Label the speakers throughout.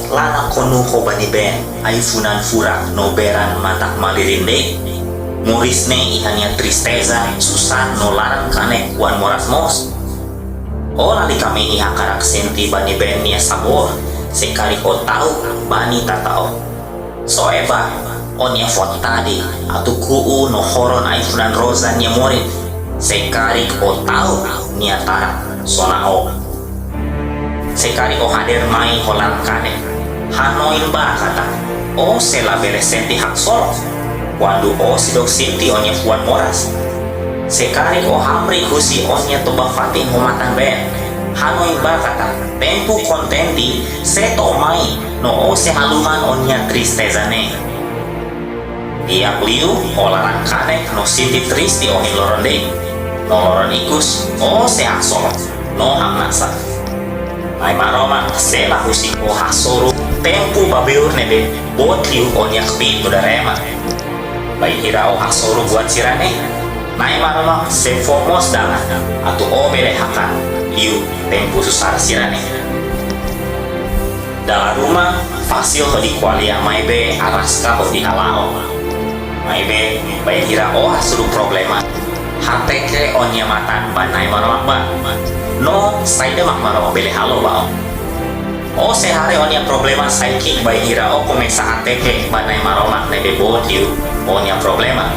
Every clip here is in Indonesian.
Speaker 1: lana konu ho bani ben ay funan furak no beran matak malirinde murisne ihanya tristeza susan no larang kane wan moras mos o lali kami iha karak senti bani ben nia sabor sekali o tahu bani tatao so eba on ya fot tadi atu kuu no horon ay funan rosa nia morin sekali o tahu nia tarak sonao sekali o hadir mai holan kane hanoin ba kata o sela beresenti hak solo wandu o sidok sinti onnya fuan moras sekali o hamri husi onnya toba fatin humatan ben hanoin ba kata tempu kontenti seto mai no o sehaluman onnya tristeza ne tiap liu o larang kane no sinti tristi ohin loronde no loron ikus o sehak solo no amnasa ay maroma sela husi o hasoro tempu babeur nebe bot liu onyak pi mudarema bai hira o hasoro buat sirane nay maroma se fomos dala atau o bele hakan liu tempu susar sirane dalam rumah fasil ho di kualia mai be araska ho di halao mai be bai hira o hasuru problema hateke onya matan banai maroma ba no saida mak maroma bele halo ba o sehari onya problema saiki bai hira o komesa hateke banai maroma nebe bot liu onya problema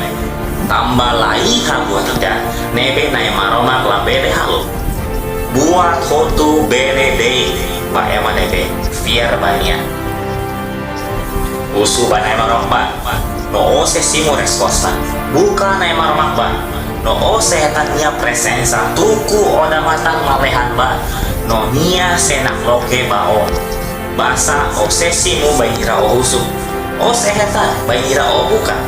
Speaker 1: tambah lai ha buat tidak nebe nai maroma la bele halo buat hotu bele dei ba ema nebe fiar bania usu banai maroma no o sesimu resposta bukan nai maroma ba no o sehatannya presensa tuku oda matang malehan ba no nia senak loke bao basa obsesimu bayira o husu o sehatan bayira o bukan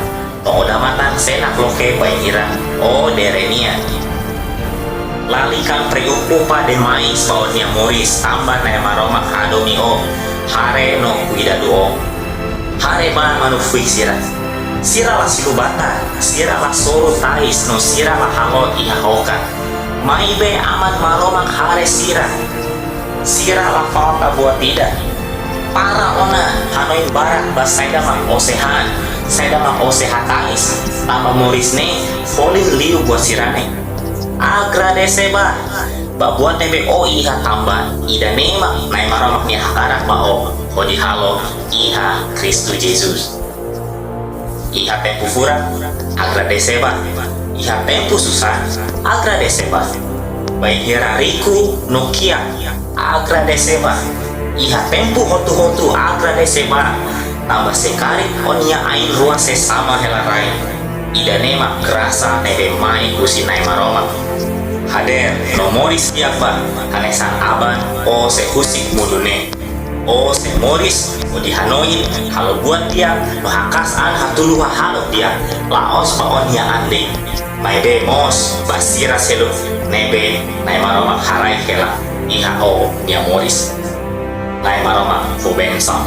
Speaker 1: no oda matang senak loke bayira o derenia lalikan priupu pada mais baonnya muris tambah na maroma adomi o hare no kuidadu o hare ba manufui sira siralah silubata siralah soro tais no siralah halo ihahoka maibe aman maromang hare siralah falta buat tidak para ona hanoin barak bas saya mak osehan saya mak osehatais tambah murisne folin liu buat sirane agradece ba buat nebe o iha tambah ida nema nai maromaknya hakarak ba o di halo iha Kristu Yesus iha tempu fura agradece ba iha tempu susah agradece ba baik hirariku nokia agradece ba iha tempu hotu agradece ba tambah sekali onia ain ruang sesama helarai ida nema kerasa nebe mai kusi nai maroma hader nomoris siapa kanesan aban o sehusik mudune o se moris o di Hanoi halo buat dia bahakasan hatuluha halo dia laos paon ya ande mai be mos basira selu nebe nai maroma harai kela iha o nia moris nai maroma fo bensam